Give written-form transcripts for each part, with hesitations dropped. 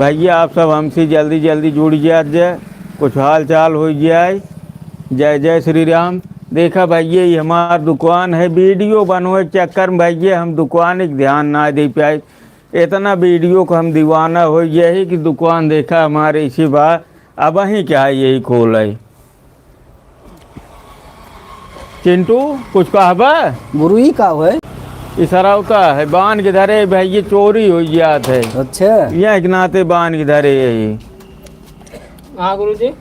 भैया आप सब हमसे जल्दी जल्दी जुड़ जाए, कुछ हाल चाल हो जाए। जय जय श्री राम। देखा भैया ये हमार दुकान है, वीडियो बनवे के चक्कर में भैया हम दुकान एक ध्यान ना दे पाए। इतना वीडियो को हम दीवाना हो गया है कि दुकान देखा हमारे इसी बार अब ही क्या है यही खोल है। चिंटू कुछ कहा गुरु ही का है इसराव का है बान के धरे भैया चोरी हो जात है। अच्छा यह एक नाते बान के धरे यही। हाँ गुरु जी।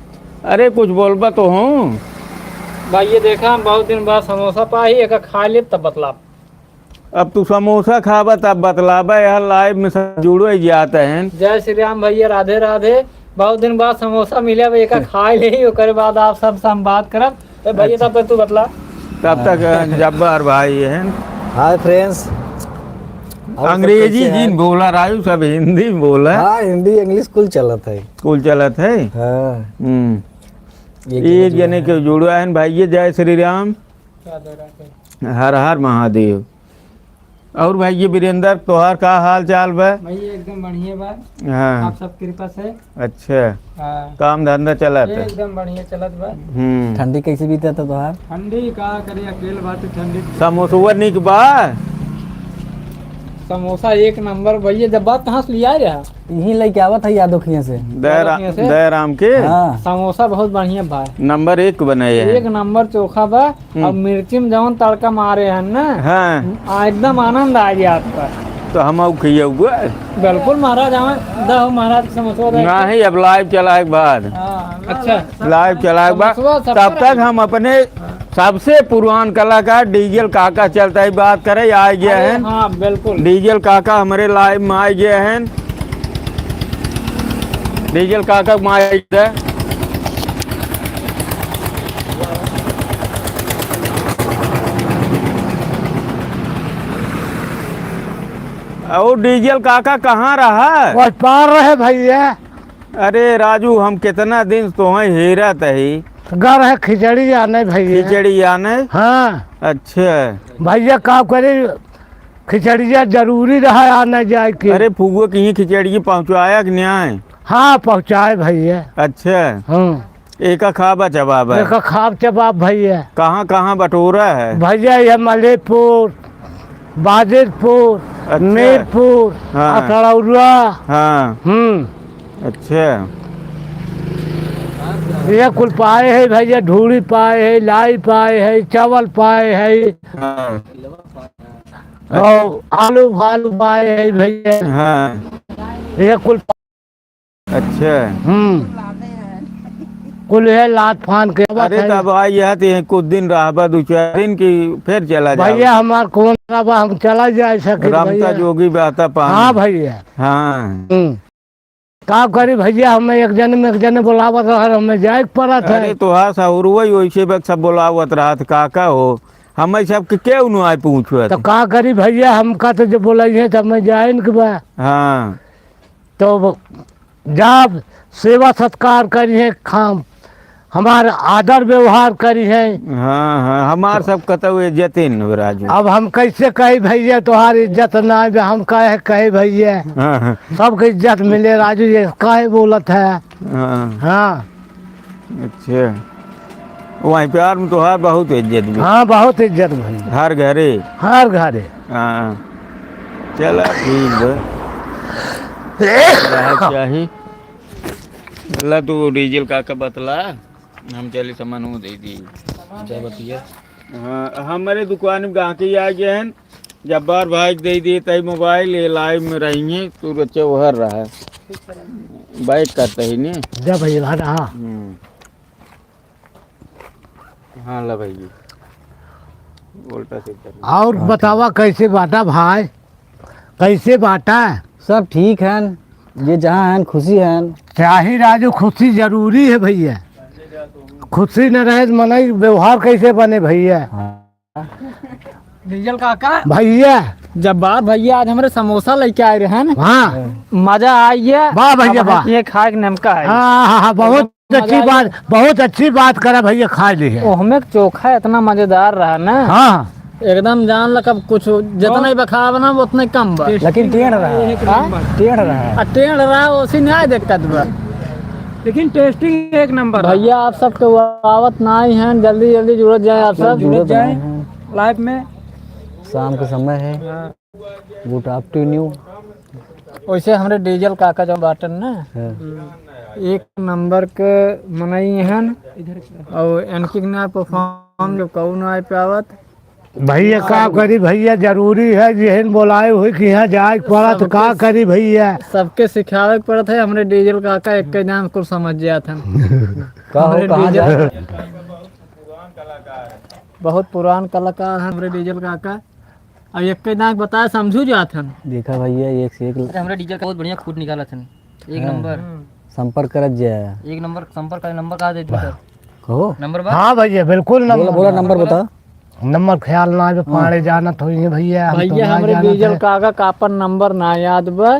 अरे कुछ बोलबा तो हूँ भाई ये देखा हम बहुत दिन बाद समोसा पाही एक खा ले तब बतला। अब तू समोसा खाबा तब बतलाबा, यहाँ लाइव में सब जुड़े जाते हैं। जय श्री राम भैया, राधे राधे। बहुत दिन बाद समोसा मिले एक खा ले ओकर बाद आप सब हम बात करब। भैया तब तक तू बतला। तब तक जब्बार भाई है। Hi friends. अंग्रेजी जिन बोला राजू सब हिंदी में बोला। हाँ हिंदी इंग्लिश कुल चलत है। कुल चलत है। हाँ एक जने के जुड़ा है भाई। जय श्री राम, हर हर महादेव। और भाई ये वीरेंद्र तोहार का हाल चाल बा? भैया एकदम बढ़िया बा। हाँ आप सब कृपा से। अच्छा हाँ काम धंधा चलत है एकदम बढ़िया चलत बा। ठंडी कैसे बीता था तोहार? ठंडी का करे अकेले बात ठंडी। समोसा निक बा? समोसा एक नंबर भैया। जब बात कहाँ से लिया रहा? यही लेके आवत है यादोखिया से। दयाराम के हाँ समोसा बहुत बढ़िया बा। नंबर 1 बनाए हैं। एक नंबर चोखा बा। और मिर्ची में जवन तड़का मारे हैं ना, हाँ एकदम आनंद आ गया आपका। तो हम खिया हुआ बिल्कुल महाराज। हमें दो महाराज के समोसा नहीं। अब लाइव चलाए के बाद अच्छा लाइव चलाए के बाद तब तक हम अपने सबसे पुरान कलाकार डीजल काका चलता है बात करे आ गया है। हाँ बिल्कुल डीजल काका हमारे लाइव में आ गया है। डीजल काका में आ गया है। और डीजल काका कहाँ रहा? बस पार रहे भैया। अरे राजू हम कितना दिन तो हेरा तही घर है खिचड़ी आने भैया। खिचड़ी आने। हाँ अच्छा भैया का करे खिचड़िया जरूरी रहा आने जाए के। अरे फुगो की खिचड़ी पहुँचाया कि न्याय? हाँ पहुँचाए भैया। अच्छा एक खाबा चबाब है। एक खाब चबाब भैया। कहाँ कहाँ बटोरा है भैया ये मलेपुर, बाजिदपुर, अच्छा। मीरपुर, हाँ। अकड़ौरा। हाँ अच्छा ये कुल पाए है भैया। ढूड़ी पाए है, लाई पाए है, चावल पाए है, हाँ और आलू फालू पाए है भैया। हाँ ये कुल अच्छा कुल है लात फान के। अरे तब आई है कुछ दिन रहा 2-4 दिन की फिर चला जाए भैया हमार कौन हम चला जाए सके रमता जोगी बाता पानी। हाँ भैया। हाँ का करी भैया हमें एक जने बुलावत रहा हमें जाए पड़ा था। अरे तो हाँ वही वैसे वक्त सब बुलावत रहा था काका हो हमें सब के उन्हों आए पूछो तो का करी भैया हमका तो जो बोला है तो हमें जाए न के बा। हाँ तो जब सेवा सत्कार करी है खाम हमारा आदर व्यवहार करी है। हाँ हाँ हमार सब कतौ इज्जत राजू। अब हम कैसे कहे भैया तुम्हारी इज्जत ना हम कहे भैया। हाँ सबके इज्जत मिले राजू ये काहे बोलत है। हाँ हाँ अच्छा वहीं प्यार में तो बहुत इज्जत भी। हाँ बहुत इज्जत भैया हर घरे हर घरे। हाँ चला ठीक चाहिए। अल्लाह तू डीजल काका बतला हम चले सामान दे दी। हाँ हमारे दुकान में गाहकी आ गए हैं। जब्बार भाई दे दिए तई मोबाइल ये लाइव में रहेंगे तू बच्चे उहर रहा है बाइक करता ही नहीं। जा भैया हाँ हाँ ला भाई उल्टा सीधा। और बतावा कैसे बाटा भाई कैसे बाटा? सब ठीक है। ये जहाँ है खुशी है। चाहे राजू खुशी जरूरी है भैया। खुशी न रहे तो मन व्यवहार कैसे बने भैया। डीजल काका भैया जब बार भैया आज हमारे समोसा लेके आए रहे हैं। हाँ मजा आई है। वाह भैया वाह। ये खाए नमका है। हाँ हाँ बहुत बहुत अच्छी बात करा भैया खा ली है। हमें चोखा इतना मजेदार रहा ना। हाँ एकदम जान ल कब कुछ जितना ही बखाव ना उतना ही कम बा। लेकिन टेढ़ रहा है, टेढ़ रहा है। आ टेढ़ रहा उसी नहीं दिक्कत बा, लेकिन टेस्टिंग एक नंबर है। भैया आप सबके आवत ना ही हैं, जल्दी जल्दी जुड़त जाए आप सब। जुड़त जाए हैं। लाइफ में। शाम का समय है, गुड आफ्टरनून। वैसे हमारे डीजल काका जो बाटन ना हाँ। एक नंबर के मनई हैं, और इनकी ना परफॉर्म जो कहू ना आए पावत। भैया का करी भैया, जरूरी है जेहन बोलाए हुई कि यहाँ जाए पड़ा तो का करी भैया। सबके सिखावे के पड़त है। हमरे डीजल काका एक के नाम कुछ समझ जात हन। का हो कहाँ जाए? बहुत पुरान कलाकार हैं हमरे डीजल काका, अब एक के नाम बताया समझू जात हन। देखा भैया, एक से एक हमारे डीजल का बहुत बढ़िया खूट निकाला था, एक नंबर। संपर्क करत जाए। एक नंबर संपर्क का नंबर कहा देते सर? कहो नंबर बा? हाँ भैया बिल्कुल बोला नंबर, बोला नंबर बता। नंबर ख्याल ना है, पाड़े जाना थोड़ी भैया। हम तो भैया ना हमरे जानत डीजल है। काका कापन नंबर ना याद बा।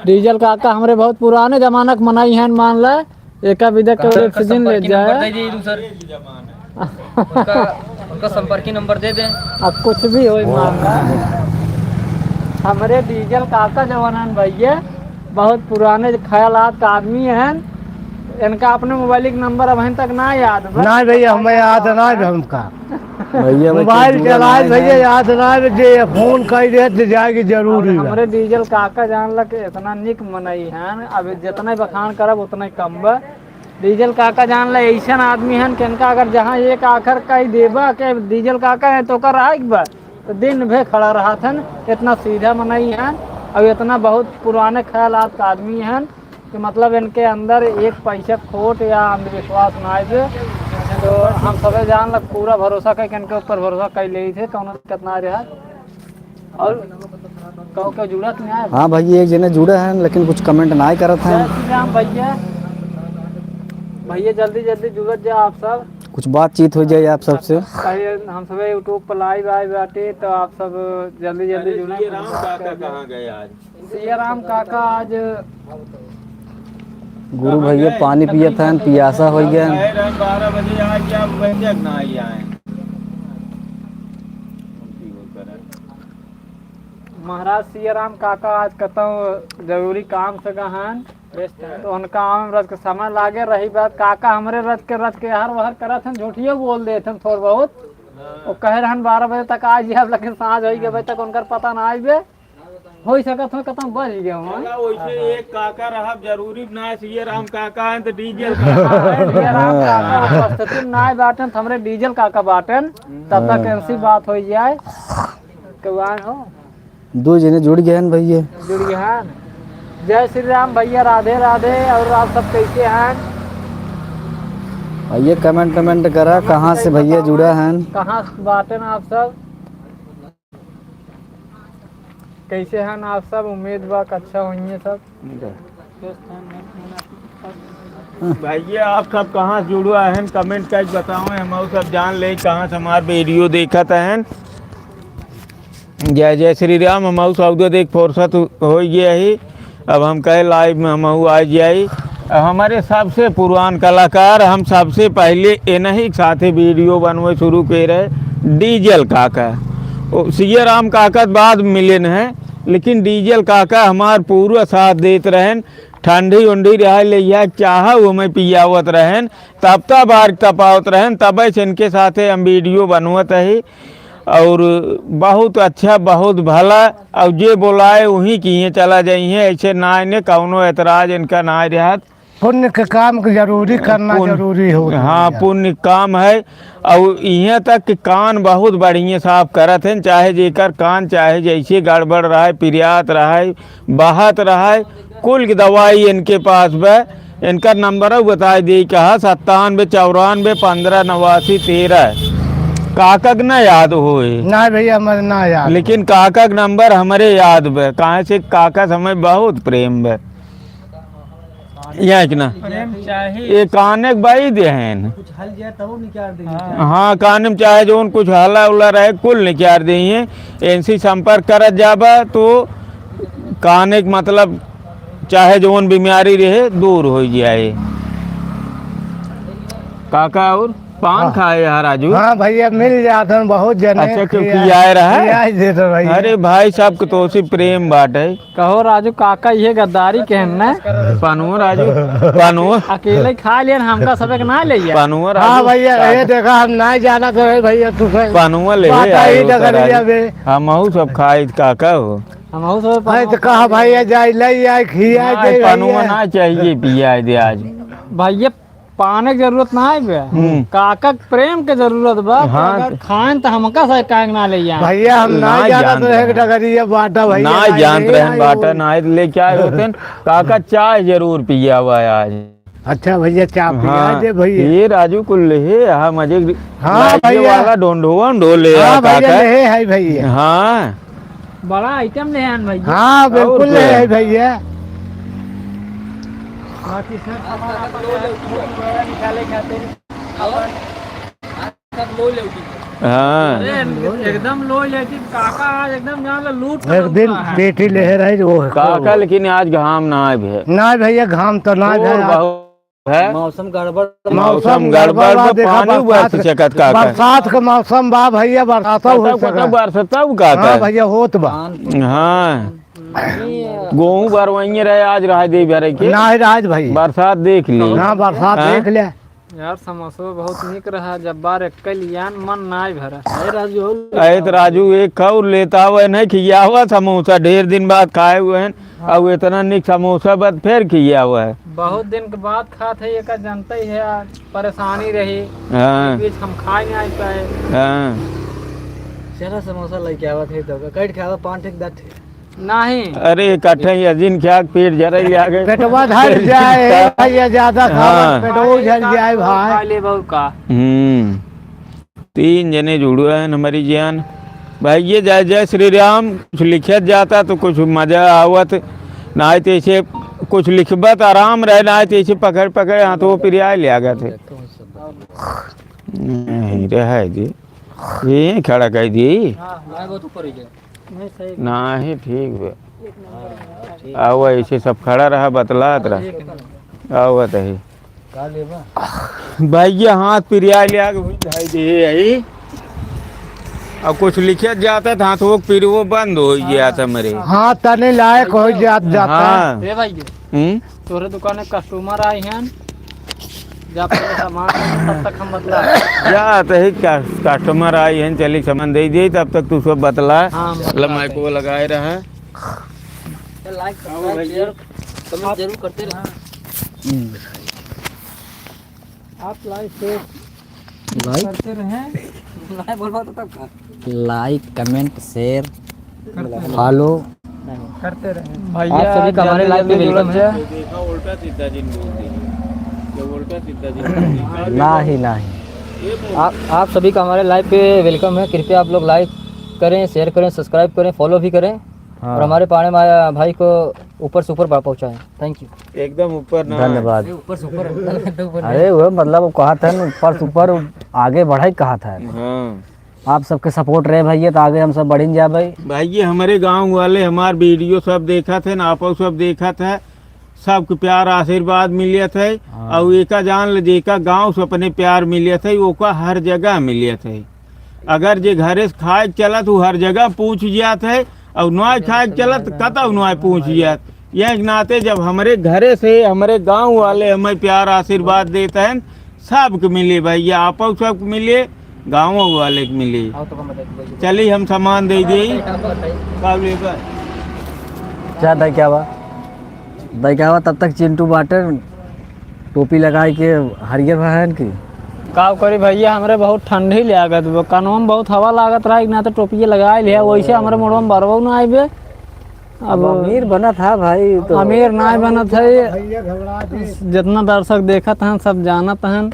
डीजल काका हमरे बहुत पुराने जमाना के मनाई हैं, मान ला एका विदा के एक दिन ले नंबर जाए। दे दीजिए सर, उनका संपर्की नंबर दे दें। अब कुछ भी हो मान ला हमरे डीजल काका जवान भैया बहुत पुराने ख्यालात का आदमी हैं। इनका अपने मोबाइल का नंबर अब तक ना याद बा। ना भैया हमें याद ना है हमका। भैया मोबाइल चलाए भैया याद ना है, जे फोन कर दे तो जाएगी जरूरी है। हमरे डीजल काका जान लग इतना निक मनई हैं, अब जितना बखान करब उतना ही कम बा। डीजल काका जान ल ऐसा आदमी हैं कि इनका अगर जहाँ एक आखिर कही देबा के डीजल काका है तो कर आएग बा, तो दिन भर खड़ा रहा था। इतना सीधा मनई हैं, अब इतना बहुत पुराने ख्यालात का आदमी हैं कि मतलब इनके अंदर एक पैसा खोट या अंधविश्वास ना आए। तो हम सब जान लग पूरा भरोसा कर इनके ऊपर भरोसा कर ले थे कौन कितना रहा। और कहो क्यों जुड़त नहीं आए। हाँ भैया, एक जने जुड़े हैं लेकिन कुछ कमेंट ना करत हैं। जय श्री राम भैया, भैया जल्दी जल्दी जुड़त जा आप सब। कुछ बातचीत हो जाए आप सबसे। पहले हम सब यूट्यूब पर लाइव आए बाटे, तो आप सब जल्दी जल्दी जुड़े। राम काका कहाँ गए आज? सिया राम काका आज गुरु भैया पानी पियत हैं, पियासा हो गया। 12 बजे आज क्या बजे ना ही आए। महाराज सिया राम काका आज कहता जरूरी काम से गहन, तो उनका आम रथ के समय लागे रही बात। काका हमारे रथ के हर वहर करत हैं, झूठियो बोल देते हैं थोड़ा बहुत। वो कह रहन 12 बजे तक आ जाए, लेकिन सांझ हो गए बजे तक उनका पता ना आए हो सकत हो कतम बच गए हो। वैसे एक काका रहा जरूरी ना सिया राम काका है तो डीजल सिया राम काका उपस्थिति ना बाटन, हमरे डीजल काका बाटन, तब तक ऐसी बात हो जाए कौन हो। दो जने जुड़ गए हैं भैया। जुड़ गए हैं। जय श्री राम भैया, राधे राधे। और आप सब कैसे हैं? भैया कमेंट करा कहाँ से भैया जुड़ा हैं। कहाँ से बातें आप सब कैसे हैं आप सब? उम्मीद बा अच्छा होइए सब। भैया आप सब कहाँ से जुड़वा हैं कमेंट कर बताओ, हम सब जान ले कहाँ से हमारे वीडियो देखत हैं। जय जय श्री राम। हम सब देख फुर्सत हो गया ही, अब हम कहे लाइव में हम आ जाए। हमारे सबसे पुरान कलाकार, हम सबसे पहले इन्हीं के साथ वीडियो बनवे शुरू कर रहे डीजल काका। सिया राम काका बाद मिलन है, लेकिन डीजल काका हमार पूरा साथ देते रहें। ठंडी उंडी रहा लिया चाह वो में पियावत रहें, तब बार तपावत रहें, तब से इनके साथ हम वीडियो बनवत है। और बहुत अच्छा बहुत भला, और जे बोलाए वहीं किए चला जाइए, ऐसे ना इन्हें कौनो एतराज इनका ना रहा। पुण्य के काम को जरूरी करना जरूरी हो। हाँ पुण्य काम है। और यहाँ तक कि कान बहुत बढ़िया साफ करत हैं, चाहे जेकर कान चाहे जैसे गड़बड़ रहा है, पिरियात रहा है, बहत रहा है, कुल की दवाई इनके पास बे। इनका नंबर बता दी कहा 97 94 15 89 13। काका ना याद होए ना भैया हमारे ना याद, लेकिन काका का नंबर हमारे याद बे। कहाँ से काका समय बहुत प्रेम बे। यहाँ कि ना ये काने बाई दे हैं। हाँ काने में चाहे जो कुछ हला उला रहे कुल निकाल दिए। इनसे संपर्क कर जाबा तो काने मतलब चाहे जो बीमारी रहे दूर हो जाए। काका और पान खाए यार राजू। हाँ भैया मिल जाते हैं बहुत जने। अच्छा क्यों खियाए रहा है? खियाए देते भैया। अरे भाई साहब को तो उसी प्रेम बाटे। कहो राजू काका ये गद्दारी कहना पानुआ राजू, पानुआ अकेले खा लिया हमका सबक ना ले पानुआ हाँ राजू, भैया ये देखा हम नहीं जाना तो है भैया तुझे पानुआ ले बात आए आई हो तो डगरिया राजू। में। हमहू सब खाए काका हो। हम सब भाई तो कहा भैया जाए ले आए खियाए दे पानुआ भैया। ना चाहिए पिया दे आज। भैया पाने की जरूरत ना है बे काका के प्रेम के जरूरत बा। हाँ। अगर खाएं तो हमका से काहे ना ले जाए। भैया हम ना नहीं जाना जानते तो है हैं। डगरिया बाटा भैया ना नहीं जानते ले रहे आए बाटा वो। ना लेके आए होते न। काका चाय जरूर पिया हुआ है आज। अच्छा भैया चाय पिया हाँ दे भैया। ये राजू को ले हाँ मजे हाँ राज्य भैया। वाला ढोल ले आ हाँ भैया काका। ले है भैया। हाँ बड़ा आइटम ले आन भैया। हाँ बिल्कुल और ले क्या? है भैया। बाकी सब सामान अपन निकाले खातिर हाँ अरे एकदम लो लेकिन काका आज एकदम यहाँ पे लूट एक दिन पेटी ले रही वो काका लेकिन आज घाम ना आए भे। ना भैया घाम तो ना और भैया। बहुत है मौसम गड़बड़ मौसम गड़बड़ बा, बा, देखा पानी बरसात बरस सकत काका। बरसात का मौसम बा भैया बरसात हो कतब सका। बरसता हाँ काका। भैया होत बा। हाँ गेहूं बरवइये रहे आज रह दे भरे के ना राज भाई बरसात देख ली। ना बरसात हाँ? देख ले। यार समोसा बहुत निक रहा जब्बार एकल यान मन नाय भरा। अरे तो राजू एक खाऊ लेता हुआ नहीं खिया हुआ समोसा ढेर दिन बाद खाए हुए हैं अब इतना निक समोसा बाद फिर खिया हुआ है। बहुत दिन के बाद खाते है एक जनता ही है परेशानी रही हाँ बीच हम खाए नहीं पाए। हाँ चला समोसा लेके आवा थे तो कट खावा पान ठीक दात नहीं अरे इकट्ठे ही अजीन क्या पेट जरा ही आ गए। पेटवा धर जाए भैया ज्यादा खा हाँ। पेटवा झड़ जाए खा भाई। ले बहु का 3 जने जुड़े हैं हमारी जान भाई। ये जय जय श्री राम कुछ लिखत जाता तो कुछ मजा आवत ना तो ऐसे कुछ लिखबत आराम रहे ना तो ऐसे पकड़ पकड़ हाथों पिरिया ले आ गए थे। नहीं रहा जी ये खड़ा कर दी बहुत ऊपर ही नहीं सही ना ही ठीक है। आओ ऐसे सब खड़ा रहा बतलात रहा आवत है भाई ये हाथ पिरिया लिया भाई दे आई अब कुछ लिखे जाता था तो वो फिर वो बंद हो गया था मेरे। हाँ तने लायक हो जाता है। हाँ ए भाई तोरे दुकान में कस्टमर आए हैं जब तक सामान तब तक हम बतला जाते ही कस्टमर आई हैं चली सामान दे दी तब तक तू सब बतला हाँ लमाई को लगाए रहा। लाइक शेयर कमेंट जरूर करते रहे। आप लाइक शेयर करते रहे नहीं बोल पाता तब का लाइक कमेंट शेयर फॉलो करते रहे आप भैया सभी का हमारे लाइव में वेलकम है। देखा उल्टा सीधा जिन बोल दी जब उल्टा सीधा जिन नहीं आप सभी का हमारे लाइव पे वेलकम है। कृपया आप लोग लाइक करें शेयर करें सब्सक्राइब करें फॉलो भी करें और हमारे पाने माया भाई को ऊपर से ऊपर पहुंचाएं। Thank you. एकदम ऊपर ना धन्यवाद। ऊपर से ऊपर अरे वो मतलब वो कहा था ना ऊपर से ऊपर आगे बढ़ा ही कहा था। हाँ आप सबके सपोर्ट रहे भैया तो आगे हम सब बढ़ेंगे जा भाई। भाई ये हमारे गांव वाले हमार वीडियो सब देखा थे ना आप सब देखा था सबके प्यार आशीर्वाद मिलिया थे और एका जान ले जेका गांव से अपने प्यार मिलिया थे ओका हर जगह मिलिया थे। अगर जे घरे से खाए चलत वो हर जगह पूछ जात है और नॉय खाए चलत कतौ नॉय पूछ जात। यह नाते जब हमारे घरे से हमारे गांव वाले हमें प्यार आशीर्वाद देते हैं सबके मिले भैया आप सबके मिले गाँव वाले के मिले। चलिए हम सामान दे दिए क्या दाई क्या हुआ तब तक चिंटू बाटर टोपी लगाए के हरियर बहन की का करी भैया हमरे बहुत ठंडी लागत बा कानों में बहुत हवा लागत रहा ना तो टोपिए लगाए लिया वैसे हमारे मोड़वा में बरबो ना आइबे। अब अमीर बना था भाई तो अमीर ना बनत है भैया घबरा दी। जितना दर्शक देखत हैं सब जानत हैं।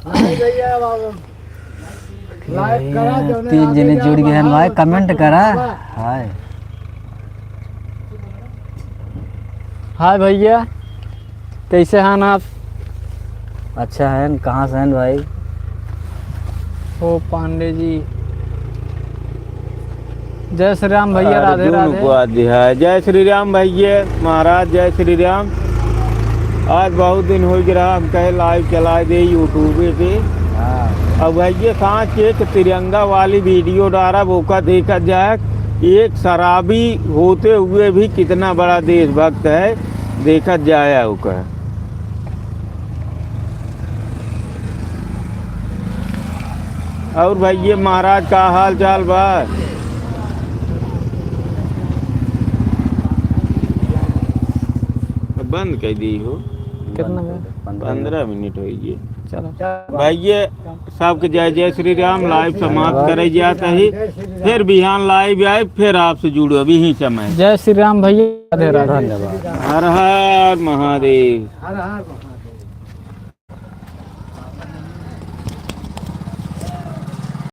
भैया लाइक करा जो 3 जने जुड़ गए हैं भाई कमेंट करा हाय। हाय भैया कैसे हैं आप? अच्छा है कहाँ से हैं भाई? ओ पांडे जी जय श्री राम भैया राधे अर्जुन राधे। उपाध्याय जय श्री राम भैया महाराज जय श्री राम। आज बहुत दिन हो गया हम कहे लाइव चला दे यूट्यूब पे। हाँ अब भैया सांच एक तिरंगा वाली वीडियो डाला वो का देखा जाए, एक शराबी होते हुए भी कितना बड़ा देशभक्त है, देखा जाए उसका। और भैया महाराज का हाल चाल बा? बंद कर दी हो, कितना में? 15 मिनट हो गए। चलो भैया सबके जय जय श्री राम। लाइव समाप्त करे जाता है, फिर बिहान लाइव आए, फिर आपसे जुड़ो अभी ही समय। जय श्री राम भैया, राधे राधे। धन्यवाद। हर हर महादेव। हर हर